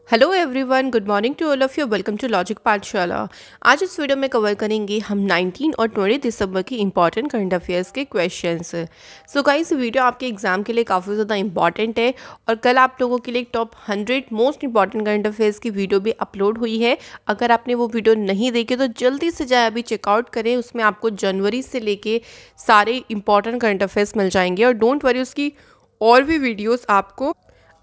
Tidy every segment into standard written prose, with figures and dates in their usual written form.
Hello everyone, good morning to all of you. Welcome to logic Pathshala. आज इस video में cover करेंगे हम 19 और 20 दिसंबर की इंपॉर्टेंट करंट अफेयर्स के क्वेश्चंस। सो गाइस, वीडियो आपके एग्जाम के लिए काफ़ी ज़्यादा इंपॉर्टेंट है और कल आप लोगों के लिए top 100 most important current affairs की वीडियो भी अपलोड हुई है। अगर आपने वो वीडियो नहीं देखी तो जल्दी से जाए अभी चेकआउट करें। उसमें आपको जनवरी से लेके सारे इंपॉर्टेंट करंट अफेयर्स मिल जाएंगे और डोंट वरी, उसकी और भी वीडियोस आपको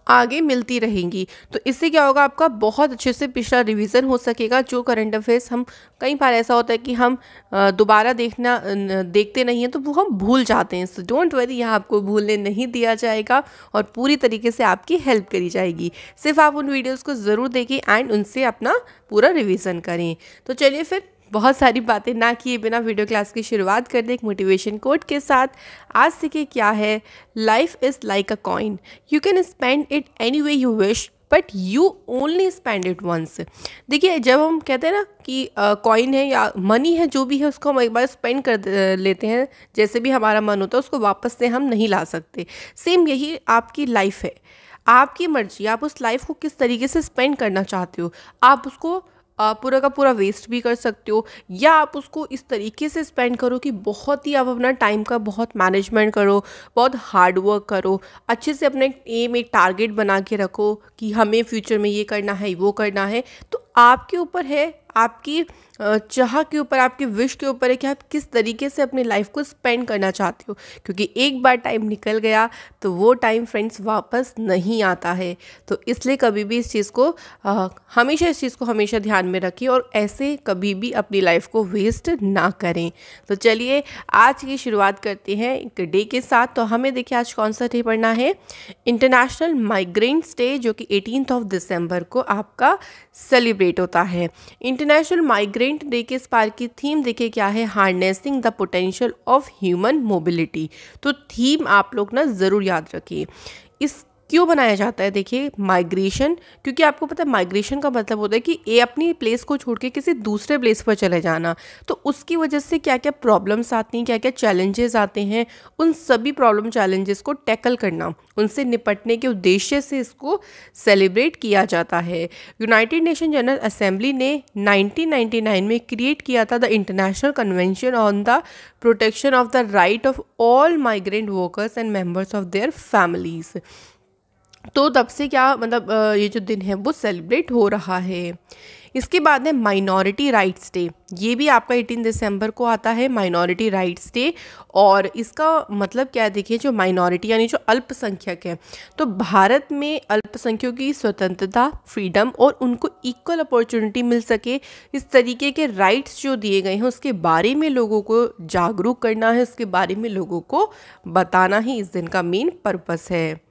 आगे मिलती रहेंगी। तो इससे क्या होगा, आपका बहुत अच्छे से पिछला रिवीजन हो सकेगा। जो करंट अफेयर्स हम कई बार ऐसा होता है कि हम दोबारा देखते नहीं हैं तो वो हम भूल जाते हैं। सो डोंट वरी, यहाँ आपको भूलने नहीं दिया जाएगा और पूरी तरीके से आपकी हेल्प करी जाएगी। सिर्फ आप उन वीडियोज़ को ज़रूर देखें एंड उनसे अपना पूरा रिविज़न करें। तो चलिए फिर बहुत सारी बातें ना किए बिना वीडियो क्लास की शुरुआत कर दें एक मोटिवेशन कोट के साथ। आज सीखे क्या है, life is like a coin, you can spend it any way you wish but you only spend it once. देखिए, जब हम कहते हैं ना कि कॉइन है या मनी है, जो भी है उसको हम एक बार स्पेंड कर लेते हैं, जैसे भी हमारा मन होता है उसको वापस से हम नहीं ला सकते। सेम यही आपकी लाइफ है, आपकी मर्जी, आप उस लाइफ को किस तरीके से स्पेंड करना चाहते हो। आप उसको पूरा का पूरा वेस्ट भी कर सकते हो या आप उसको इस तरीके से स्पेंड करो कि बहुत ही आप अपना टाइम का बहुत मैनेजमेंट करो, बहुत हार्ड वर्क करो, अच्छे से अपने एम एक टारगेट बना के रखो कि हमें फ्यूचर में ये करना है, वो करना है। तो आपके ऊपर है, आपकी चाह के ऊपर, आपके विश के ऊपर है कि आप किस तरीके से अपनी लाइफ को स्पेंड करना चाहते हो। क्योंकि एक बार टाइम निकल गया तो वो टाइम फ्रेंड्स वापस नहीं आता है। तो इसलिए कभी भी इस चीज़ को हमेशा इस चीज़ को हमेशा ध्यान में रखिए और ऐसे कभी भी अपनी लाइफ को वेस्ट ना करें। तो चलिए आज की शुरुआत करते हैं एक डे के साथ। तो हमें देखिए आज कौन सा डे पढ़ना है, इंटरनेशनल माइग्रेंट्स डे, जो कि 18 दिसंबर को आपका सेलिब्रेट होता है। इंटरनेशनल माइग्रेंट डे के इस बार की थीम देखिए क्या है, harnessing the potential of human mobility. तो थीम आप लोग ना ज़रूर याद रखिए। इस क्यों बनाया जाता है, देखिए माइग्रेशन, क्योंकि आपको पता है माइग्रेशन का मतलब होता है कि ये अपनी प्लेस को छोड़ के किसी दूसरे प्लेस पर चले जाना। तो उसकी वजह से क्या क्या प्रॉब्लम्स आती हैं, क्या क्या चैलेंजेस आते हैं, उन सभी प्रॉब्लम चैलेंजेस को टैकल करना, उनसे निपटने के उद्देश्य से इसको सेलिब्रेट किया जाता है। यूनाइटेड नेशन जनरल असेंबली ने 1999 में क्रिएट किया था the international convention on the protection of the right of all migrant workers and members of their families. तो तब से क्या मतलब ये जो दिन है वो सेलिब्रेट हो रहा है। इसके बाद है माइनॉरिटी राइट्स डे, ये भी आपका 18 दिसंबर को आता है, माइनॉरिटी राइट्स डे। और इसका मतलब क्या है, देखिए जो माइनॉरिटी यानी जो अल्पसंख्यक है, तो भारत में अल्पसंख्यकों की स्वतंत्रता, फ्रीडम और उनको इक्वल अपॉर्चुनिटी मिल सके, इस तरीके के राइट्स जो दिए गए हैं उसके बारे में लोगों को जागरूक करना है, उसके बारे में लोगों को बताना ही इस दिन का मेन पर्पस है।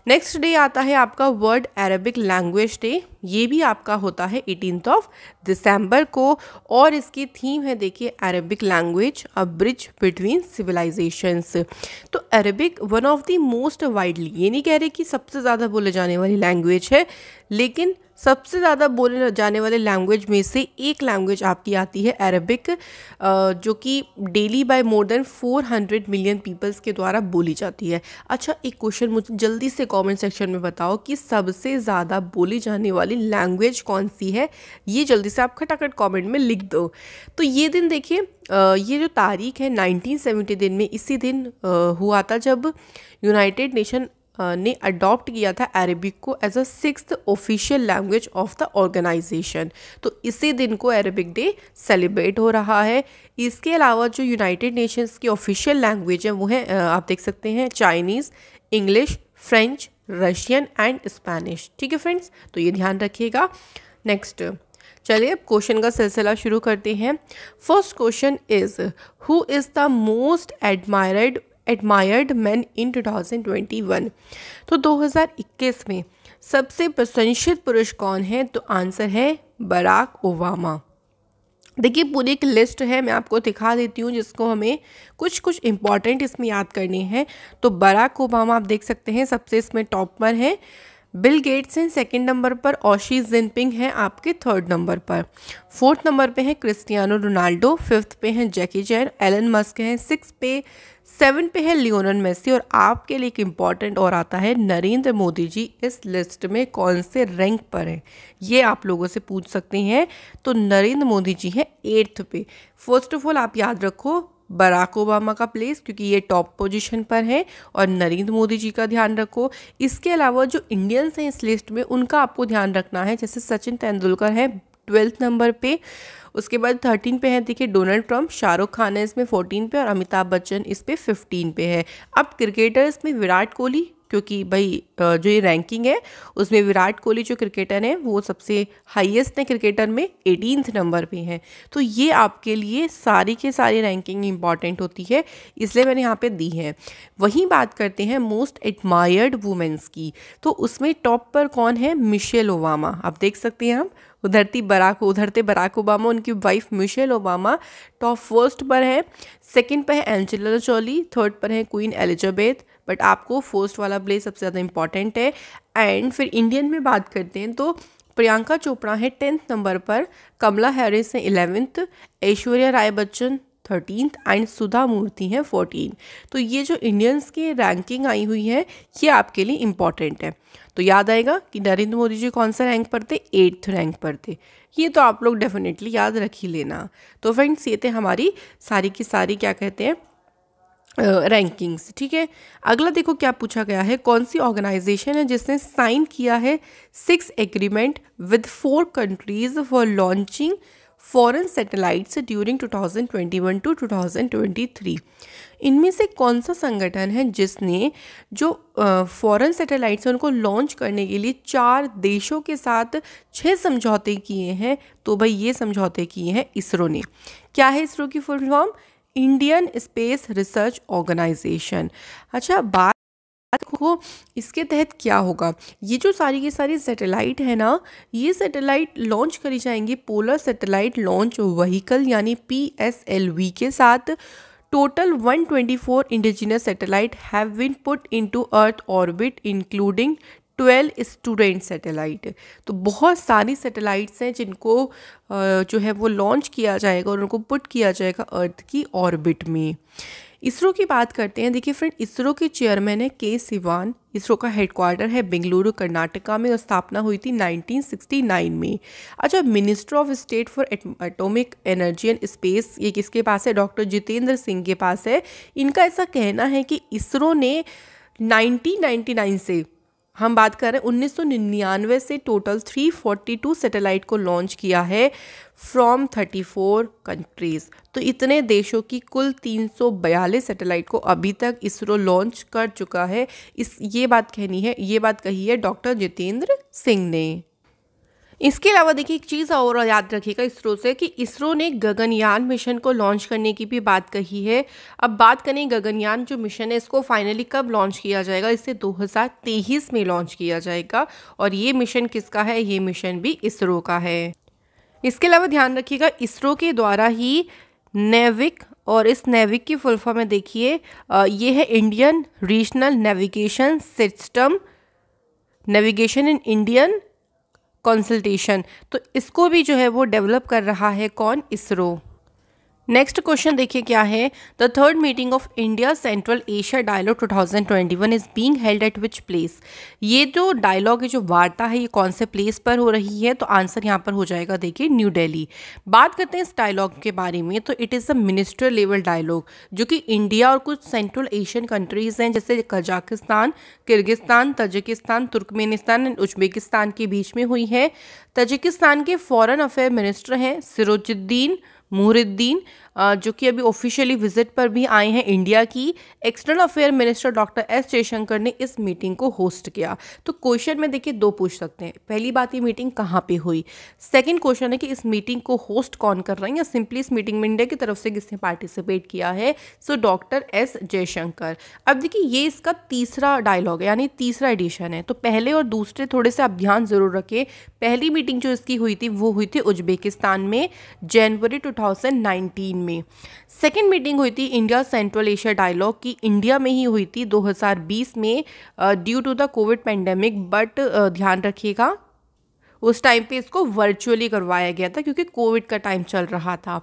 नेक्स्ट डे आता है आपका वर्ल्ड अरेबिक लैंग्वेज डे, ये भी आपका होता है 18 दिसंबर को और इसकी थीम है देखिए Arabic language, a bridge between civilisations. तो Arabic one of the most widely, ये नहीं कह रहे कि सबसे ज़्यादा बोले जाने वाली लैंग्वेज है, लेकिन सबसे ज़्यादा बोले जाने वाले लैंग्वेज में से एक लैंग्वेज आपकी आती है अरेबिक, जो कि daily by more than 400 million peoples के द्वारा बोली जाती है। अच्छा, एक क्वेश्चन मुझे जल्दी से कमेंट सेक्शन में बताओ कि सबसे ज़्यादा बोली जाने वाली लैंग्वेज कौन सी है, ये जल्दी से आप खटाखट कमेंट में लिख दो। तो ये दिन देखिए, ये जो तारीख है 1970 दिन में इसी दिन हुआ था जब यूनाइटेड नेशन ने अडॉप्ट किया था अरेबिक को as a 6th official language of the organisation. तो इसी दिन को अरेबिक डे सेलिब्रेट हो रहा है। इसके अलावा जो यूनाइटेड नेशंस की ऑफिशियल लैंग्वेज है वो है आप देख सकते हैं Chinese, English, French, Russian and Spanish. ठीक है फ्रेंड्स, तो ये ध्यान रखिएगा। नेक्स्ट चलिए अब क्वेश्चन का सिलसिला शुरू करते हैं। First question is, who is the most admired man in 2021। तो 2021 में सबसे प्रशंसित पुरुष कौन है, तो आंसर है बराक ओबामा। देखिए पूरी एक लिस्ट है, मैं आपको दिखा देती हूँ जिसको हमें कुछ कुछ इंपॉर्टेंट इसमें याद करने हैं। तो बराक ओबामा आप देख सकते हैं सबसे इसमें टॉप पर है। बिल गेट्स हैं सेकंड नंबर पर, और शी जिनपिंग हैं आपके थर्ड नंबर पर। फोर्थ नंबर पे हैं क्रिस्टियानो रोनाल्डो, फिफ्थ पे हैं जैकी चैन, एलन मस्क हैं सिक्स पे, सेवन पे है लियोनेल मेसी, और आपके लिए एक इम्पॉर्टेंट और आता है नरेंद्र मोदी जी इस लिस्ट में कौन से रैंक पर हैं, ये आप लोगों से पूछ सकते हैं। तो नरेंद्र मोदी जी हैं eighth pay. First of all आप याद रखो बराक ओबामा का प्लेस, क्योंकि ये टॉप पोजीशन पर है, और नरेंद्र मोदी जी का ध्यान रखो। इसके अलावा जो इंडियंस हैं इस लिस्ट में उनका आपको ध्यान रखना है, जैसे सचिन तेंदुलकर है 12th नंबर पे, उसके बाद 13 पे है देखिए डोनाल्ड ट्रंप, शाहरुख खान है इसमें 14 पे, और अमिताभ बच्चन इस पे 15 पे है। अब क्रिकेटर्स में विराट कोहली, क्योंकि भाई जो ये रैंकिंग है उसमें विराट कोहली जो क्रिकेटर हैं वो सबसे हाईएस्ट है क्रिकेटर में, 18th नंबर पे हैं। तो ये आपके लिए सारी के सारी रैंकिंग इंपॉर्टेंट होती है, इसलिए मैंने यहाँ पे दी है। वहीं बात करते हैं मोस्ट एडमायर्ड वुमेंस की, तो उसमें टॉप पर कौन है, मिशेल ओबामा। आप देख सकते हैं हम उधरते बराक ओबामा, उनकी wife Michelle Obama top first पर है। सेकंड पर है एंजेलिना जोली, थर्ड पर है क्वीन एलिजाबेथ, बट आपको फर्स्ट वाला प्लेस सबसे ज़्यादा इंपॉर्टेंट है। एंड फिर इंडियन में बात करते हैं तो प्रियंका चोपड़ा है 10th नंबर पर, कमला हैरिस है 11th, Aishwarya Rai Bachchan 13th and Sudha Murthy हैं 14। तो ये जो इंडियंस की रैंकिंग आई हुई है ये आपके लिए इम्पॉर्टेंट है। तो याद आएगा कि नरेंद्र मोदी जी कौन सा रैंक पर थे, 8th रैंक पर थे। ये तो आप लोग डेफिनेटली याद रख ही लेना। तो फ्रेंड्स ये थे हमारी सारी की सारी क्या कहते हैं रैंकिंग्स, ठीक है। अगला देखो क्या पूछा गया है, कौन सी ऑर्गेनाइजेशन है जिसने साइन किया है 6 agreement with 4 countries for launching foreign satellites during 2021 to 2023। इनमें से कौन सा संगठन है जिसने जो फॉरेन सैटेलाइट्स हैं उनको लॉन्च करने के लिए 4 देशों के साथ 6 समझौते किए हैं। तो भाई ये समझौते किए हैं इसरो ने। क्या है इसरो की full form, Indian Space Research Organisation. अच्छा बात देखो इसके तहत क्या होगा, ये जो सारी की सारी सैटेलाइट है ना, ये सैटेलाइट लॉन्च करी जाएंगी पोलर सैटेलाइट लॉन्च व्हीकल यानी PSLV के साथ। Total 124 indigenous satellite have been put into earth orbit including 12 student satellite. तो बहुत सारी सैटेलाइट्स हैं जिनको जो है वो लॉन्च किया जाएगा और उनको पुट किया जाएगा अर्थ की ऑर्बिट में। इसरो की बात करते हैं। देखिए फ्रेंड, इसरो के चेयरमैन है के सिवान। इसरो का हेडक्वार्टर है बेंगलुरु कर्नाटका में और स्थापना हुई थी 1969 में। अच्छा, minister of state for atomic energy and space ये किसके पास है, डॉक्टर जितेंद्र सिंह के पास है। इनका ऐसा कहना है कि इसरो ने 1999 से, हम बात कर रहे हैं 1999 से टोटल 342 सैटेलाइट को लॉन्च किया है फ्रॉम 34 कंट्रीज़। तो इतने देशों की कुल 342 सैटेलाइट को अभी तक इसरो लॉन्च कर चुका है। ये बात कही है डॉक्टर जितेंद्र सिंह ने। इसके अलावा देखिए एक चीज़ और याद रखिएगा इसरो से कि इसरो ने गगनयान मिशन को लॉन्च करने की भी बात कही है। अब बात करें गगनयान जो मिशन है इसको फाइनली कब लॉन्च किया जाएगा, इसे 2023 में लॉन्च किया जाएगा। और ये मिशन किसका है, ये मिशन भी इसरो का है। इसके अलावा ध्यान रखिएगा इसरो के द्वारा ही नेविक, और इस नेविक की फुल फॉर्म में देखिए ये है Indian regional navigation system, navigation in Indian consultation. तो इसको भी जो है वो डेवलप कर रहा है कौन, इसरो। नेक्स्ट क्वेश्चन देखिए क्या है, the third meeting of India Central Asia Dialogue 2021 is being held at which place. ये जो डायलॉग है, जो वार्ता है, ये कौन से प्लेस पर हो रही है, तो आंसर यहाँ पर हो जाएगा देखिए न्यू दिल्ली। बात करते हैं इस डायलॉग के बारे में, तो it is a minister level dialogue जो कि इंडिया और कुछ सेंट्रल एशियन कंट्रीज़ हैं जैसे Kazakhstan, Kyrgyzstan, Tajikistan, Turkmenistan and Uzbekistan के बीच में हुई है। तजिकिस्तान के फॉरेन अफेयर मिनिस्टर हैं सिरोजुद्दीन मुहरिद्दीन, जो कि अभी ऑफिशियली विजिट पर भी आए हैं इंडिया की। External affair minister doctor S Jaishankar ने इस मीटिंग को होस्ट किया। तो क्वेश्चन में देखिए 2 पूछ सकते हैं। पहली बात, ये मीटिंग कहाँ पे हुई। सेकंड क्वेश्चन है कि इस मीटिंग को होस्ट कौन कर रहे हैं, या सिंपली इस मीटिंग में इंडिया की तरफ से किसने पार्टिसिपेट किया है, सो डॉक्टर एस जयशंकर। अब देखिए ये इसका तीसरा डायलॉग है, यानी तीसरा एडिशन है। तो पहले और दूसरे थोड़े से आप ध्यान जरूर रखें। पहली मीटिंग जो इसकी हुई थी वो हुई थी उज्बेकिस्तान में जनवरी 2019 में। सेकेंड मीटिंग हुई थी इंडिया सेंट्रल एशिया डायलॉग की, इंडिया में ही हुई थी 2020 में due to the COVID pandemic, but ध्यान रखिएगा उस टाइम पे इसको वर्चुअली करवाया गया था क्योंकि कोविड का टाइम चल रहा था।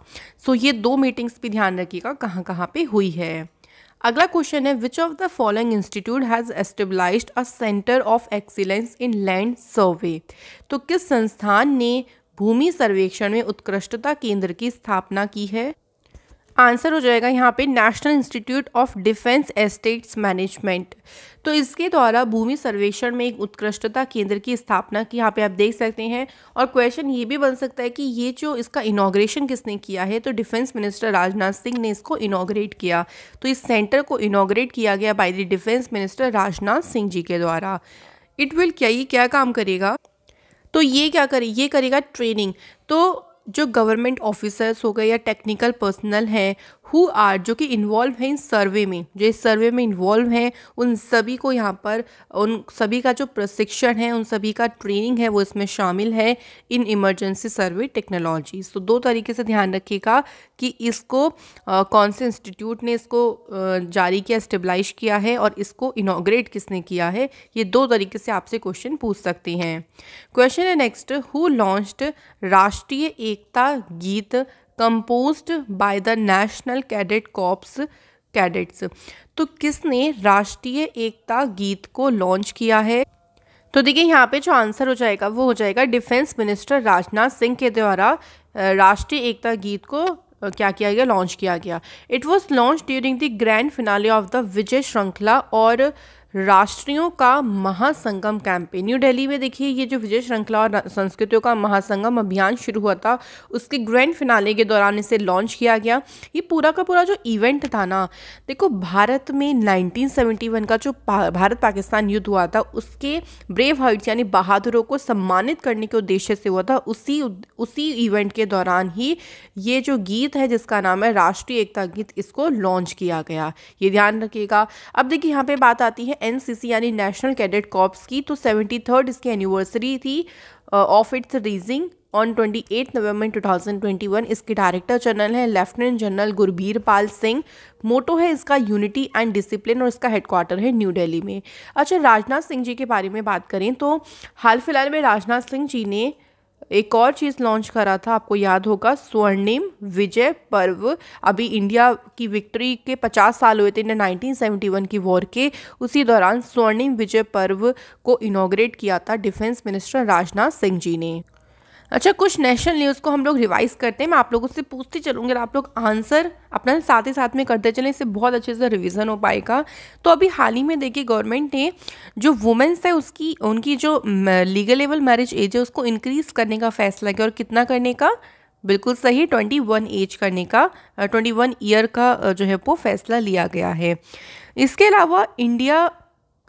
सो ये 2 मीटिंग्स भी ध्यान रखिएगा कहाँ कहाँ पे हुई है। अगला क्वेश्चन है which of the following institute has established a centre of excellence in land survey. तो किस संस्थान ने भूमि सर्वेक्षण में उत्कृष्टता केंद्र की स्थापना की है? आंसर हो जाएगा यहाँ पे national institute of defence estates management. तो इसके द्वारा भूमि सर्वेक्षण में एक उत्कृष्टता केंद्र की स्थापना की, यहाँ पे आप देख सकते हैं। और क्वेश्चन ये भी बन सकता है कि ये जो इसका इनॉग्रेशन किसने किया है, तो डिफेंस मिनिस्टर राजनाथ सिंह ने इसको इनॉग्रेट किया। तो इस सेंटर को इनॉग्रेट किया गया by the defence minister Rajnath Singh ji के द्वारा। इट विल क्या काम करेगा, तो ये क्या करे, ये करेगा ट्रेनिंग। तो जो गवर्नमेंट ऑफिसर्स हो गए या टेक्निकल पर्सनल हैं हु आर, जो कि इन्वॉल्व हैं इन सर्वे में, जो इस सर्वे में इन्वॉल्व हैं, उन सभी को यहाँ पर, उन सभी का जो प्रशिक्षण है, उन सभी का ट्रेनिंग है वो इसमें शामिल है इन इमरजेंसी सर्वे टेक्नोलॉजीज। तो 2 तरीके से ध्यान रखिएगा कि इसको कौन से इंस्टीट्यूट ने इसको जारी किया, स्टेबलाइज किया है, और इसको इनॉग्रेट किसने किया है। ये 2 तरीके से आपसे क्वेश्चन पूछ सकते हैं। क्वेश्चन है नेक्स्ट, हु लॉन्च्ड राष्ट्रीय एकता गीत composed by the national cadet corps cadets. तो किसने राष्ट्रीय एकता गीत को लॉन्च किया है? तो देखिए यहाँ पे जो आंसर हो जाएगा वो हो जाएगा डिफेंस मिनिस्टर राजनाथ सिंह के द्वारा राष्ट्रीय एकता गीत को क्या किया गया, लॉन्च किया गया। It was launch during the grand finale of the Vijay Shrinkhala और राष्ट्रीयों का महासंगम कैंपेन। न्यू दिल्ली में देखिए ये जो विजय श्रृंखला और संस्कृतियों का महासंगम अभियान शुरू हुआ था, उसके ग्रैंड फिनाले के दौरान इसे लॉन्च किया गया। ये पूरा का पूरा जो इवेंट था ना, देखो भारत में 1971 का जो भारत पाकिस्तान युद्ध हुआ था, उसके ब्रेव हार्ट्स यानी बहादुरों को सम्मानित करने के उद्देश्य से हुआ था। उसी इवेंट के दौरान ही ये जो गीत है जिसका नाम है राष्ट्रीय एकता गीत, इसको लॉन्च किया गया। ये ध्यान रखिएगा। अब देखिए यहाँ पे बात आती है एनसीसी यानी नेशनल कैडेट कॉर्प्स की। तो 73rd इसकी एनिवर्सरी थी ऑफ इट्स रीजिंग ऑन 28 नवंबर 2021। इसके डायरेक्टर जनरल हैं लेफ्टिनेंट जनरल गुरबीर पाल सिंह। मोटो है इसका यूनिटी एंड डिसिप्लिन और इसका हेडक्वार्टर है न्यू दिल्ली में। अच्छा, राजनाथ सिंह जी के बारे में बात करें तो हाल फिलहाल में राजनाथ सिंह जी ने एक और चीज़ लॉन्च करा था, आपको याद होगा, स्वर्णिम विजय पर्व। अभी इंडिया की विक्ट्री के 50 साल हुए थे 1971 की वॉर के, उसी दौरान स्वर्णिम विजय पर्व को इनॉग्रेट किया था डिफेंस मिनिस्टर राजनाथ सिंह जी ने। अच्छा, कुछ नेशनल न्यूज़ को हम लोग रिवाइज करते हैं। मैं आप लोगों से पूछती चलूँगी और आप लोग आंसर अपना साथ ही साथ में करते चलें, इससे बहुत अच्छे से रिवीजन हो पाएगा। तो अभी हाल ही में देखिए गवर्नमेंट ने जो वुमेन्स है उनकी जो लीगल लेवल मैरिज एज है उसको इंक्रीज़ करने का फैसला किया। और कितना करने का? बिल्कुल सही, 21 एज करने का, 21 ईयर का जो है वो फैसला लिया गया है। इसके अलावा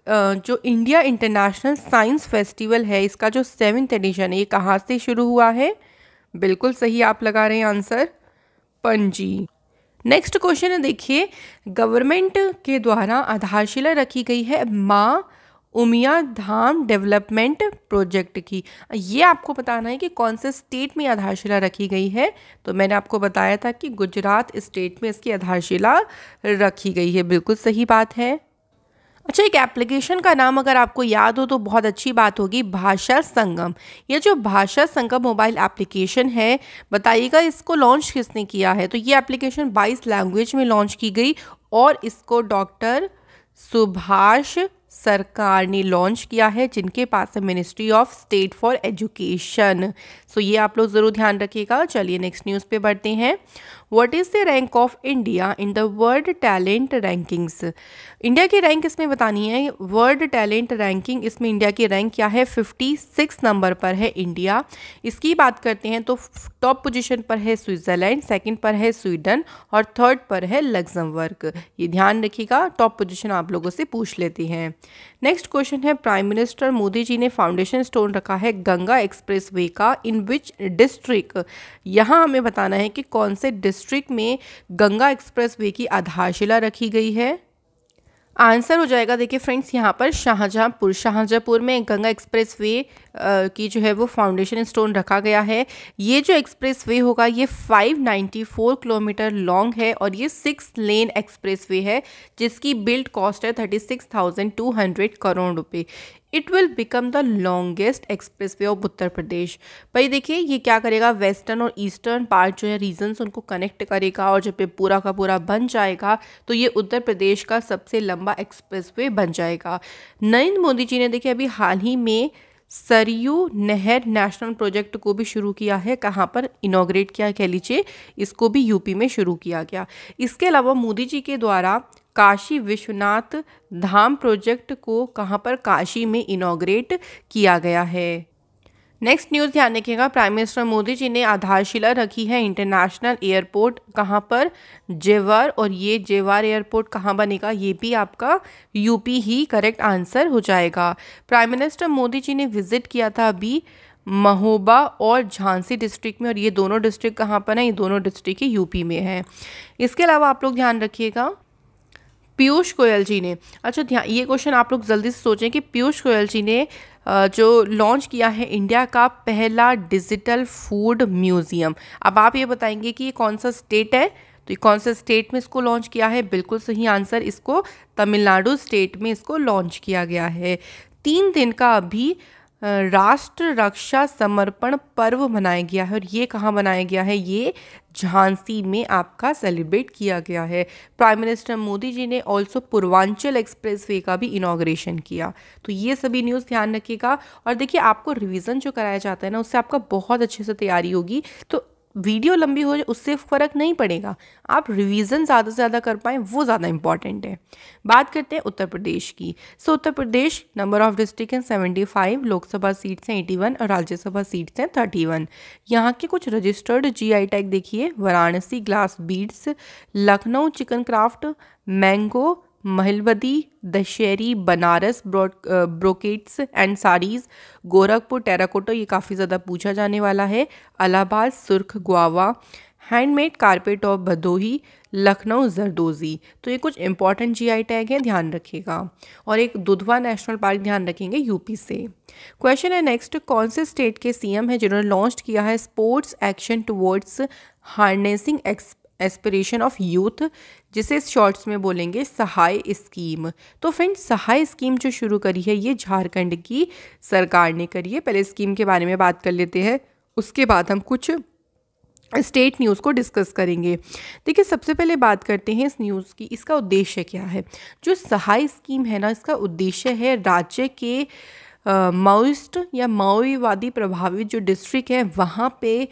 जो इंडिया इंटरनेशनल साइंस फेस्टिवल है, इसका जो 7th एडिशन है, ये कहाँ से शुरू हुआ है? बिल्कुल सही आप लगा रहे हैं आंसर, पणजी। नेक्स्ट क्वेश्चन है देखिए, गवर्नमेंट के द्वारा आधारशिला रखी गई है माँ उमिया धाम डेवलपमेंट प्रोजेक्ट की। ये आपको बताना है कि कौन से स्टेट में आधारशिला रखी गई है। तो मैंने आपको बताया था कि गुजरात स्टेट में इसकी आधारशिला रखी गई है। बिल्कुल सही बात है। अच्छा, एक एप्लीकेशन का नाम अगर आपको याद हो तो बहुत अच्छी बात होगी, भाषा संगम। ये जो भाषा संगम मोबाइल एप्लीकेशन है, बताइएगा इसको लॉन्च किसने किया है? तो ये एप्लीकेशन 22 लैंग्वेज में लॉन्च की गई और इसको डॉक्टर सुभाष सरकार ने लॉन्च किया है, जिनके पास है ministry of state for education. So ये आप लोग ज़रूर ध्यान रखिएगा। चलिए नेक्स्ट न्यूज़ पे बढ़ते हैं। What is the rank of India in the world talent rankings? India की रैंक इसमें बतानी है। वर्ल्ड टैलेंट रैंकिंग, इसमें इंडिया की रैंक क्या है? 56 नंबर पर है इंडिया। इसकी बात करते हैं तो टॉप पोजीशन पर है स्विट्ज़रलैंड, सेकंड पर है स्वीडन और थर्ड पर है लग्जमबर्ग। ये ध्यान रखिएगा, टॉप पोजीशन आप लोगों से पूछ लेते हैं। नेक्स्ट क्वेश्चन है, प्राइम मिनिस्टर मोदी जी ने फाउंडेशन स्टोन रखा है गंगा एक्सप्रेस वे का, इन विच डिस्ट्रिक्ट? यहाँ हमें बताना है कि कौन से डिस्ट्रिक्ट में गंगा एक्सप्रेस वे की आधारशिला रखी गई है। आंसर हो जाएगा देखिए फ्रेंड्स यहाँ पर शाहजहाँपुर में गंगा एक्सप्रेस वे की जो है वो फाउंडेशन स्टोन रखा गया है। ये जो एक्सप्रेस वे होगा ये 594 किलोमीटर लॉन्ग है और ये 6 लेन एक्सप्रेस वे है जिसकी बिल्ड कॉस्ट है 36,200 करोड़ रुपए। It will become the longest expressway of Uttar Pradesh. भाई देखिए ये क्या करेगा, वेस्टर्न और ईस्टर्न पार्ट जो है रीजन्स उनको कनेक्ट करेगा और जब ये पूरा का पूरा बन जाएगा तो ये उत्तर प्रदेश का सबसे लंबा एक्सप्रेस वे बन जाएगा। नरेंद्र मोदी जी ने देखिए अभी हाल ही में सरयू नहर नेशनल प्रोजेक्ट को भी शुरू किया है। कहाँ पर इनॉग्रेट किया कह लीजिए, इसको भी यूपी में शुरू किया गया। इसके अलावा मोदी जी के द्वारा काशी विश्वनाथ धाम प्रोजेक्ट को कहाँ पर, काशी में इनॉग्रेट किया गया है। नेक्स्ट न्यूज़ ध्यान रखिएगा, प्राइम मिनिस्टर मोदी जी ने आधारशिला रखी है इंटरनेशनल एयरपोर्ट कहाँ पर, जेवर। और ये जेवर एयरपोर्ट कहाँ बनेगा, ये भी आपका यूपी ही करेक्ट आंसर हो जाएगा। प्राइम मिनिस्टर मोदी जी ने विजिट किया था अभी महोबा और झांसी डिस्ट्रिक्ट में, और ये दोनों डिस्ट्रिक्ट कहाँ पर हैं, ये दोनों डिस्ट्रिक्ट ही यूपी में है। इसके अलावा आप लोग ध्यान रखिएगा पीयूष गोयल जी ने, अच्छा ध्यान ये क्वेश्चन आप लोग जल्दी से सोचें कि पीयूष गोयल जी ने जो लॉन्च किया है इंडिया का पहला डिजिटल फूड म्यूज़ियम। अब आप ये बताएंगे कि ये कौन सा स्टेट है, तो ये कौन सा स्टेट में इसको लॉन्च किया है, बिल्कुल सही आंसर, इसको तमिलनाडु स्टेट में इसको लॉन्च किया गया है। 3 दिन का अभी राष्ट्र रक्षा समर्पण पर्व मनाया गया है और ये कहाँ मनाया गया है, ये झांसी में आपका सेलिब्रेट किया गया है। प्राइम मिनिस्टर मोदी जी ने ऑल्सो पूर्वांचल एक्सप्रेस वे का भी इनॉग्रेशन किया। तो ये सभी न्यूज़ ध्यान रखिएगा। और देखिए आपको रिवीजन जो कराया जाता है ना, उससे आपका बहुत अच्छे से तैयारी होगी। तो वीडियो लंबी हो जाए उससे फ़र्क नहीं पड़ेगा, आप रिवीजन ज़्यादा से ज़्यादा कर पाएँ वो ज़्यादा इंपॉर्टेंट है। बात करते हैं उत्तर प्रदेश की। Uttar Pradesh number of district हैं 75, लोकसभा सीट्स हैं 81 और राज्यसभा सीट्स हैं 31। यहाँ के कुछ रजिस्टर्ड जीआई टैग देखिए, Varanasi glass beads, Lucknow chikan craft, mango, Malihabadi, Dussehri, Banaras brocades and saris, Gorakhpur terracotta, ये काफ़ी ज़्यादा पूछा जाने वाला है, इलाहाबाद सुर्ख guava, handmade carpet of Bhadohi, Lucknow zardozi. तो ये कुछ इंपॉर्टेंट जीआई टैग हैं, ध्यान रखिएगा। और एक दुधवा नेशनल पार्क ध्यान रखेंगे यूपी से। क्वेश्चन है नेक्स्ट, कौन से स्टेट के सीएम है जिन्होंने लॉन्च किया है sports action towards harnessing aspiration of youth, जिसे शॉर्ट्स में बोलेंगे सहाय स्कीम। तो फ्रेंड्स सहाय स्कीम जो शुरू करी है ये झारखंड की सरकार ने करी है। पहले स्कीम के बारे में बात कर लेते हैं, उसके बाद हम कुछ स्टेट न्यूज़ को डिस्कस करेंगे। देखिए सबसे पहले बात करते हैं इस न्यूज़ की, इसका उद्देश्य क्या है। जो सहाय स्कीम है ना, इसका उद्देश्य है राज्य के माओइस्ट या माओवादी प्रभावित जो डिस्ट्रिक्ट है वहाँ पे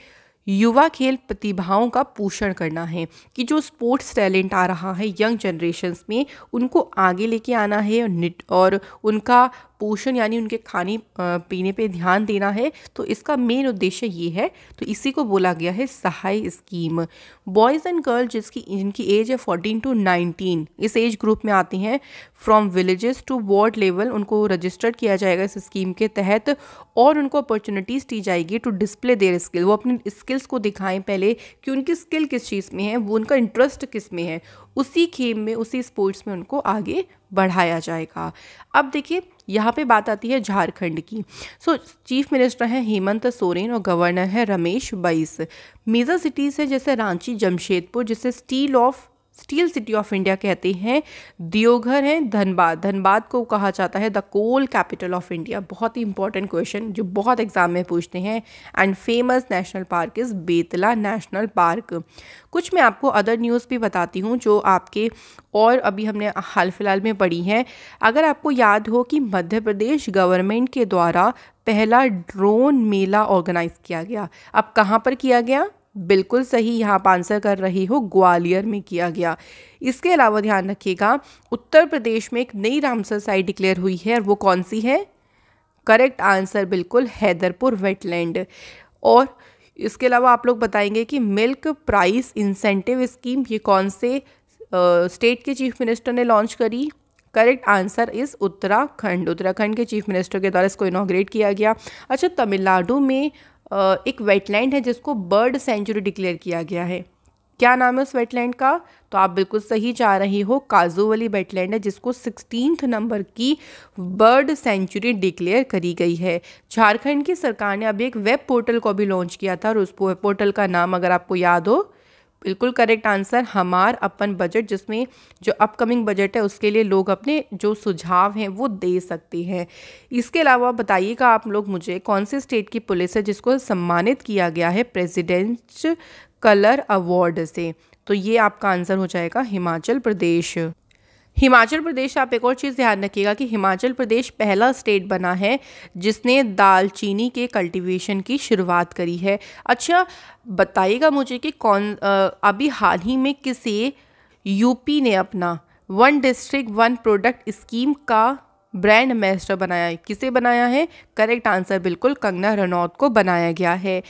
युवा खेल प्रतिभाओं का पोषण करना है, कि जो स्पोर्ट्स टैलेंट आ रहा है यंग जनरेशन्स में उनको आगे लेके आना है और उनका पोषण यानी उनके खाने पीने पे ध्यान देना है। तो इसका मेन उद्देश्य ये है, तो इसी को बोला गया है सहाय स्कीम। बॉयज़ एंड गर्ल जिनकी एज है 14 to 19, इस एज ग्रुप में आते हैं, from villages to ward level, उनको रजिस्टर्ड किया जाएगा इस स्कीम के तहत और उनको अपॉर्चुनिटीज़ दी जाएगी टू डिस्प्ले देयर स्किल। वो अपनी स्किल्स को दिखाएं पहले कि उनकी स्किल किस चीज़ में है, वो उनका इंटरेस्ट किस में है, उसी खेम में उसी स्पोर्ट्स में उनको आगे बढ़ाया जाएगा। अब देखिए यहाँ पे बात आती है झारखंड की। चीफ मिनिस्टर हैं हेमंत सोरेन और गवर्नर है रमेश बैस। मेजर सिटीज़ है जैसे रांची, जमशेदपुर जिसे स्टील सिटी ऑफ इंडिया कहते हैं, दियोघर है, धनबाद को कहा जाता है the coal capital of India. बहुत ही इंपॉर्टेंट क्वेश्चन जो बहुत एग्जाम में पूछते हैं। And famous national park is Betla national park. कुछ मैं आपको अदर न्यूज़ भी बताती हूँ जो आपके और अभी हमने हाल फिलहाल में पढ़ी हैं। अगर आपको याद हो कि मध्य प्रदेश गवर्नमेंट के द्वारा पहला ड्रोन मेला ऑर्गेनाइज किया गया, अब कहाँ पर किया गया, बिल्कुल सही, यहाँ आप आंसर कर रही हो, ग्वालियर में किया गया। इसके अलावा ध्यान रखिएगा उत्तर प्रदेश में एक नई रामसर साइट डिक्लेयर हुई है और वो कौन सी है, करेक्ट आंसर बिल्कुल हैदरपुर वेटलैंड। और इसके अलावा आप लोग बताएंगे कि मिल्क प्राइस इंसेंटिव स्कीम ये कौन से स्टेट के चीफ मिनिस्टर ने लॉन्च करी, करेक्ट आंसर इज़ उत्तराखंड के चीफ मिनिस्टर के द्वारा इसको इनॉग्रेट किया गया। अच्छा, तमिलनाडु में एक वेटलैंड है जिसको बर्ड सेंचुरी डिक्लेयर किया गया है, क्या नाम है उस वेटलैंड का? तो आप बिल्कुल सही जा रही हो, काजूवली वेटलैंड है, जिसको 16th नंबर की बर्ड सेंचुरी डिक्लेयर करी गई है। झारखंड की सरकार ने अभी एक वेब पोर्टल को भी लॉन्च किया था और उस वेब पोर्टल का नाम अगर आपको याद हो, बिल्कुल करेक्ट आंसर, हमार अपन बजट, जिसमें जो अपकमिंग बजट है उसके लिए लोग अपने जो सुझाव हैं वो दे सकते हैं। इसके अलावा बताइएगा आप लोग मुझे, कौन से स्टेट की पुलिस है जिसको सम्मानित किया गया है प्रेसिडेंट्स कलर अवार्ड से? तो ये आपका आंसर हो जाएगा हिमाचल प्रदेश। हिमाचल प्रदेश, आप एक और चीज़ ध्यान रखिएगा कि हिमाचल प्रदेश पहला स्टेट बना है जिसने दालचीनी के कल्टीवेशन की शुरुआत करी है। अच्छा बताइएगा मुझे कि अभी हाल ही में किसे यूपी ने अपना one district one product scheme का ब्रांड एम्बेसडर बनाया है? किसे बनाया है? करेक्ट आंसर बिल्कुल कंगना रनौत को बनाया गया है।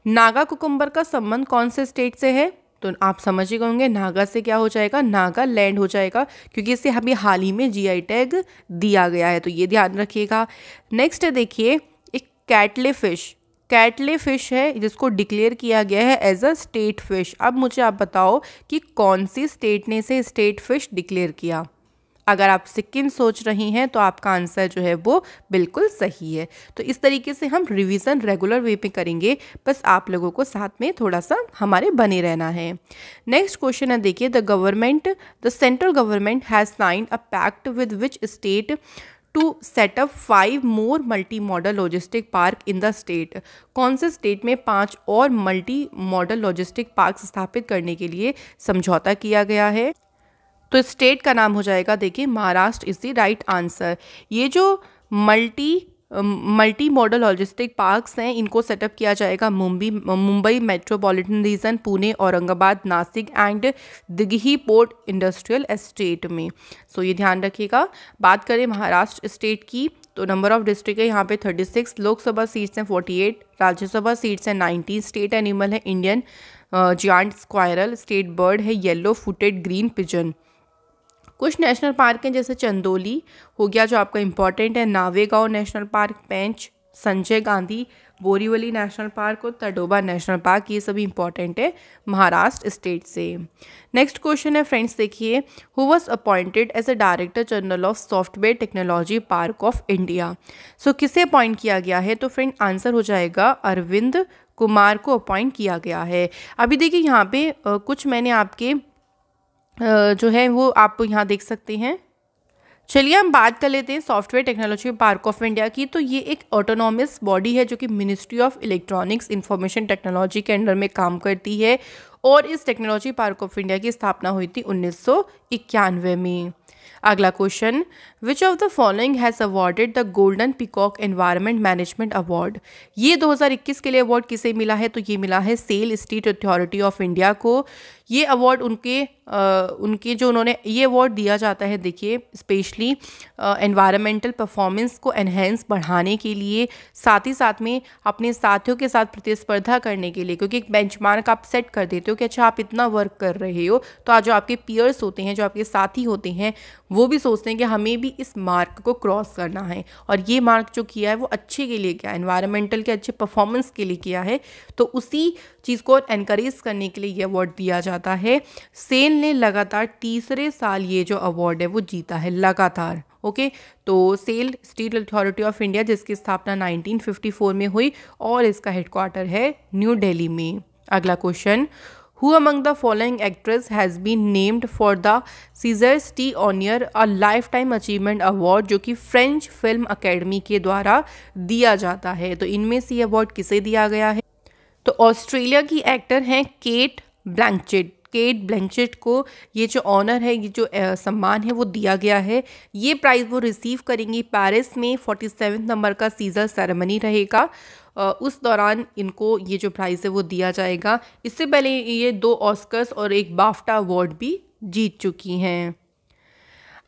नागा कुकुम्बर का संबंध कौन से स्टेट से है? तो आप समझ ही गए होंगे, नागा से क्या हो जाएगा? नागालैंड हो जाएगा, क्योंकि इसे अभी हाल ही में जीआई टैग दिया गया है, तो ये ध्यान रखिएगा। नेक्स्ट देखिए, एक कैटले फिश है जिसको डिक्लेयर किया गया है एज अ स्टेट फिश। अब मुझे आप बताओ कि कौन सी स्टेट ने इसे स्टेट फिश डिक्लेयर किया? अगर आप सिक्किम सोच रही हैं तो आपका आंसर जो है वो बिल्कुल सही है। तो इस तरीके से हम रिवीजन रेगुलर वे पे करेंगे, बस आप लोगों को साथ में थोड़ा सा हमारे बने रहना है। नेक्स्ट क्वेश्चन है, देखिए, the central government has signed a pact with which state to set up 5 more multi modal logistic park in the state? कौन से स्टेट में 5 और मल्टी मॉडल लॉजिस्टिक पार्क स्थापित करने के लिए समझौता किया गया है? तो स्टेट का नाम हो जाएगा, देखिए, Maharashtra is the right answer. ये जो मल्टी मॉडल लॉजिस्टिक पार्क्स हैं, इनको सेटअप किया जाएगा Mumbai metropolitan region, Pune, Aurangabad, Nashik and Dighi port industrial estate में। सो ये ध्यान रखिएगा। बात करें महाराष्ट्र स्टेट की, तो नंबर ऑफ डिस्ट्रिक्ट है यहाँ पे 36, लोकसभा सीट्स हैं 48, राज्यसभा सीट्स हैं 19, स्टेट एनिमल है Indian giant squirrel, state bird है येलो फुटेड ग्रीन पिजन। कुछ नेशनल पार्क हैं जैसे चंदोली हो गया जो आपका इंपॉर्टेंट है, Navegaon national park, Pench, Sanjay Gandhi, Borivali national park और तडोबा नेशनल पार्क, ये सभी इंपॉर्टेंट है महाराष्ट्र स्टेट से। नेक्स्ट क्वेश्चन है फ्रेंड्स, देखिए, who was appointed as a director general of software technology park of India? So किसे अपॉइंट किया गया है? तो फ्रेंड आंसर हो जाएगा अरविंद कुमार को अपॉइंट किया गया है। अभी देखिए यहाँ पे कुछ मैंने आपके जो है वो आप यहाँ देख सकते हैं। चलिए हम बात कर लेते हैं software technology park of India की। तो ये एक ऑटोनॉमस बॉडी है जो कि ministry of electronics information technology के अंडर में काम करती है, और इस टेक्नोलॉजी पार्क ऑफ इंडिया की स्थापना हुई थी 1991 में। अगला question, which of the following has awarded the golden peacock environment management award? ये 2021 के लिए अवार्ड किसे मिला है? तो ये मिला है SAIL steel authority of India को। ये अवार्ड उनके जो उन्होंने ये अवार्ड दिया जाता है, देखिए, स्पेशली एनवायरमेंटल परफॉर्मेंस को एनहेंस बढ़ाने के लिए, साथ ही साथ में अपने साथियों के साथ प्रतिस्पर्धा करने के लिए, क्योंकि एक बेंचमार्क आप सेट कर देते हो कि अच्छा आप इतना वर्क कर रहे हो, तो आज जो आपके पीयर्स होते हैं, जो आपके साथी होते हैं, वो भी सोचते हैं कि हमें भी इस मार्क को क्रॉस करना है, और ये मार्क जो किया है वो अच्छे के लिए किया है, एनवायरमेंटल के अच्छे परफॉर्मेंस के लिए किया है, तो उसी चीज़ को एनकरेज करने के लिए ये अवार्ड दिया जाता है। सेल ने लगातार तीसरे साल ये जो अवार्ड है वो जीता है लगातार। ओके, तो SAIL steel authority of India, जिसकी स्थापना 1954 में हुई और इसका हेडक्वार्टर है न्यू दिल्ली में। अगला question, who among the following actress has been named for the Cesars टी ऑनियर a lifetime achievement award, जो कि फ्रेंच फिल्म अकेडमी के द्वारा दिया जाता है? तो इनमें से ये अवार्ड किसे दिया गया है? तो ऑस्ट्रेलिया की एक्टर हैं केट ब्लैंचेट को ये जो ऑनर है, ये जो सम्मान है वो दिया गया है। ये प्राइज़ वो रिसीव करेंगी पेरिस में, 47 नंबर का सीजर सेरेमनी रहेगा, उस दौरान इनको ये जो प्राइज़ है वो दिया जाएगा। इससे पहले ये 2 ऑस्कर्स और एक बाफ्टा अवार्ड भी जीत चुकी हैं।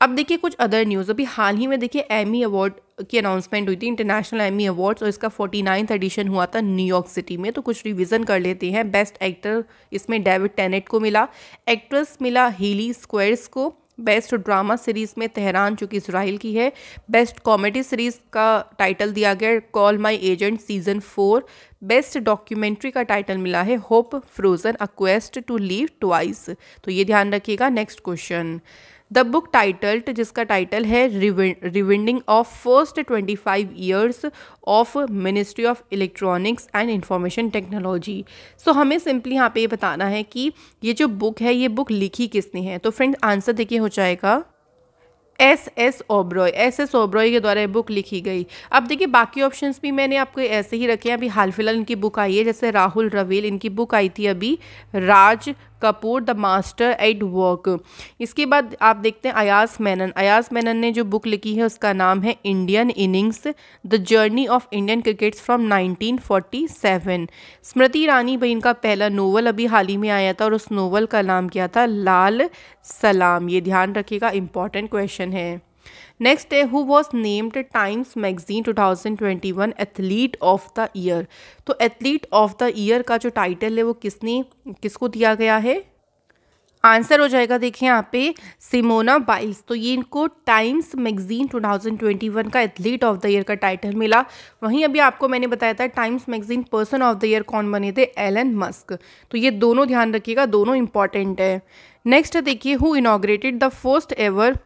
अब देखिए कुछ अदर न्यूज़, अभी हाल ही में देखिए एमी अवार्ड की अनाउंसमेंट हुई थी, इंटरनेशनल एमी अवार्ड्स, और इसका 49th एडिशन हुआ था न्यूयॉर्क सिटी में। तो कुछ रिवीजन कर लेते हैं। बेस्ट एक्टर इसमें डेविड टेनेट को मिला, एक्ट्रेस मिला हेली स्क्वेयर्स को, बेस्ट ड्रामा सीरीज़ में तेहरान जो कि इसराइल की है। बेस्ट कॉमेडी सीरीज़ का टाइटल दिया गया call my agent season 4। Best documentary का टाइटल मिला है hope frozen a quest to live twice. तो ये ध्यान रखिएगा। Next question, the book titled, जिसका टाइटल है rewinding of first 25 years of ministry of electronics and information technology. So हमें सिंपली यहाँ पे ये बताना है कि ये जो बुक है ये बुक लिखी किसने है। तो फ्रेंड आंसर देखिए हो जाएगा एस एस ओब्रॉय के द्वारा ये बुक लिखी गई। अब देखिए बाकी ऑप्शंस भी मैंने आपको ऐसे ही रखे हैं। अभी हाल फिलहाल इनकी बुक आई है, जैसे राहुल रवेल, इनकी बुक आई थी अभी Raj Kapoor the master at work. इसके बाद आप देखते हैं अयाज मेनन ने जो बुक लिखी है उसका नाम है Indian innings the journey of Indian crickets from 1947। Smriti Irani भाई, इनका पहला नोवेल अभी हाल ही में आया था और उस नोवेल का नाम क्या था, लाल सलाम। ये ध्यान रखिएगा, इंपॉर्टेंट क्वेश्चन है। नेक्स्ट है who was named times magazine 2021 athlete of the year. तो एथलीट ऑफ द ईयर का जो टाइटल है वो किसको दिया गया है। आंसर हो जाएगा देखिए यहाँ पे सिमोना बाइल्स। तो ये इनको टाइम्स मैगजीन 2021 का एथलीट ऑफ द ईयर का टाइटल मिला। वहीं अभी आपको मैंने बताया था times magazine person of the year कौन बने थे, एलन मस्क। तो ये दोनों ध्यान रखिएगा, दोनों इंपॉर्टेंट है। नेक्स्ट देखिए who inaugurated the first ever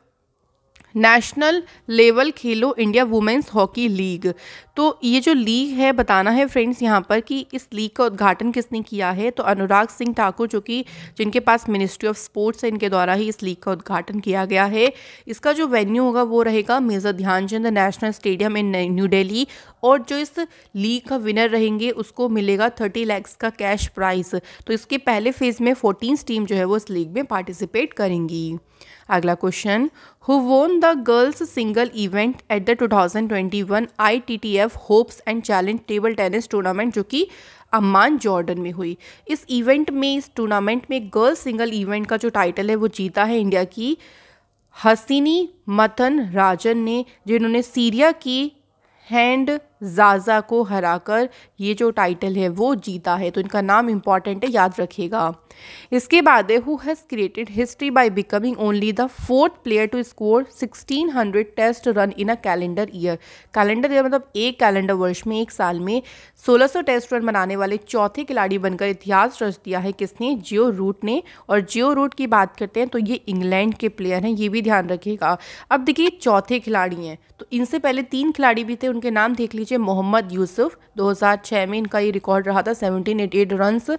national level Khelo India women's hockey league. तो ये जो लीग है बताना है फ्रेंड्स यहाँ पर कि इस लीग का उद्घाटन किसने किया है। तो अनुराग सिंह ठाकुर जो कि जिनके पास मिनिस्ट्री ऑफ स्पोर्ट्स है, इनके द्वारा ही इस लीग का उद्घाटन किया गया है। इसका जो वेन्यू होगा वो रहेगा major Dhyan Chand national stadium in New Delhi. और जो इस लीग का विनर रहेंगे उसको मिलेगा 30 लाख का कैश प्राइज। तो इसके पहले फेज में 14 टीम जो है वो इस लीग में पार्टिसिपेट करेंगी। अगला question, who won the girls single event at the 2021 ITTF hopes and challenge table tennis tournament जो कि अम्मान जॉर्डन में हुई। इस इवेंट में, इस टूर्नामेंट में गर्ल्स सिंगल इवेंट का जो टाइटल है वो जीता है इंडिया की हसीनी मथन राजन ने, जिन्होंने सीरिया की हैंड जाजा को हराकर ये जो टाइटल है वो जीता है। तो इनका नाम इंपॉर्टेंट है, याद रखिएगा। इसके बाद है who has created history by becoming only the 4th player to score 1600 test run in a calendar year. Calendar year मतलब एक कैलेंडर वर्ष में, एक साल में 1600 टेस्ट रन बनाने वाले चौथे खिलाड़ी बनकर इतिहास रच दिया है किसने, जियो रूट ने। और जियो रूट की बात करते हैं तो ये इंग्लैंड के प्लेयर हैं, ये भी ध्यान रखिएगा। अब देखिए चौथे खिलाड़ी हैं, तो इनसे पहले 3 खिलाड़ी भी थे, उनके नाम देख लीजिए। मोहम्मद यूसुफ 2006 में इनका ये रिकॉर्ड रहा था 1788 रन्स।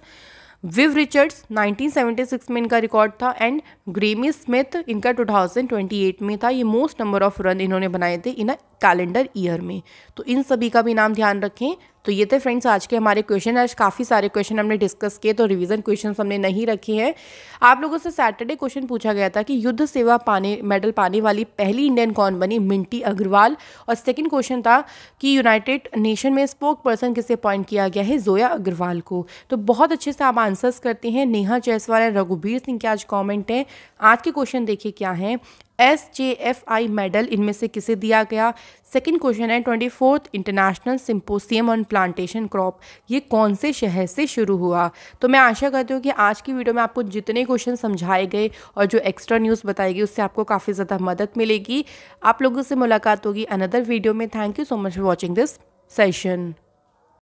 विव रिचर्ड्स 1976 में इनका रिकॉर्ड था। एंड ग्रेमी स्मिथ इनका 2028 में था। ये मोस्ट नंबर ऑफ रन इन्होंने बनाए थे इन अ कैलेंडर ईयर में। तो इन सभी का भी नाम ध्यान रखें। तो ये थे फ्रेंड्स आज के हमारे क्वेश्चन। आज काफ़ी सारे क्वेश्चन हमने डिस्कस किए, तो रिवीजन क्वेश्चन हमने नहीं रखे हैं। आप लोगों से सैटरडे क्वेश्चन पूछा गया था कि युद्ध सेवा मेडल पाने वाली पहली इंडियन कौन बनी, मिंटी अग्रवाल। और सेकंड क्वेश्चन था कि यूनाइटेड नेशन में स्पोक पर्सन किसे अपॉइंट किया गया है, जोया अग्रवाल को। तो बहुत अच्छे से आप आंसर्स करते हैं। नेहा जायसवाल है, रघुबीर सिंह के आज कॉमेंट है। आज के क्वेश्चन देखिए क्या है, SJFI मेडल इनमें से किसे दिया गया। सेकंड क्वेश्चन है 24th international symposium on plantation crop, ये कौन से शहर से शुरू हुआ। तो मैं आशा करती हूँ कि आज की वीडियो में आपको जितने क्वेश्चन समझाए गए और जो एक्स्ट्रा न्यूज़ बताई गई उससे आपको काफ़ी ज़्यादा मदद मिलेगी। आप लोगों से मुलाकात होगी अनदर वीडियो में। Thank you so much for watching this session.